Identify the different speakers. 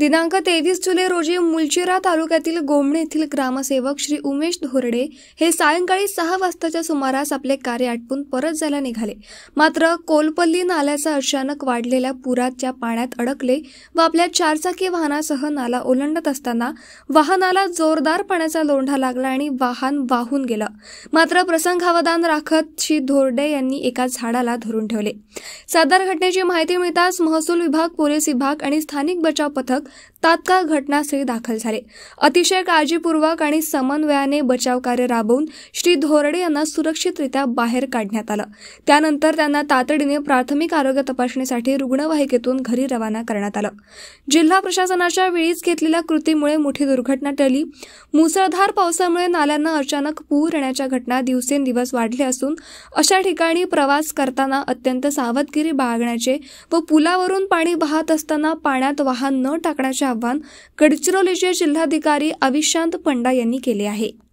Speaker 1: दिनांक 23 जुलै रोजी मुलचिरा तालुक्यातील गोमणे येथील ग्रामसेवक श्री उमेश धोरडे हे सायंकाळी 6 वाजताच्या सुमारास आपले कार्य आटपून परत जायला निघाले. मात्र कोलपल्ली नाल्याचा अचानक वाढलेल्या पुराच्या पाण्यात अडकले व आपल्या 4 चाकी वाहनासह नाला ओलांडत असताना वाहनाला जोरदार पाण्याचा लोंढा लागला आणि वाहन वाहून गेलं. मात्र प्रसंगावधान राखत श्री धोरडे यांनी एका झाडाला धरून ठेवले. सदर घटनेची माहिती मिळताच महसूल विभाग, पोलीस विभाग आणि स्थानिक बचाव पथक तात्काळ घटनास्थळी दाखल झाले. अतिशय काळजीपूर्वक आणि समन्वयाने बचाव कार्य राबवून श्री धोरडे यांना सुरक्षितरित्या बाहेर काढण्यात आलं. त्यानंतर त्यांना तातडीने प्राथमिक आरोग्य तपासणीसाठी रुग्णवाहिकेतून घरी रवाना करण्यात आलं. जिल्हा प्रशासनाच्या वेळीच घेतलेल्या कृतीमुळे मोठी दुर्घटना टळली. मुसळधार पावसामुळे नाल्यांना अचानक पूर येण्याच्या घटना दिवसेंदिवस वाढल्या असून अशा ठिकाणी प्रवास करताना अत्यंत सावधगिरी बाळगण्याचे व पुलावरून पाणी वाहत असताना पाण्यात वाहन न टाकण्याचे आवाहन गडचिरोलीचे जिल्हाधिकारी अविशांत पंडा यांनी केले आहे.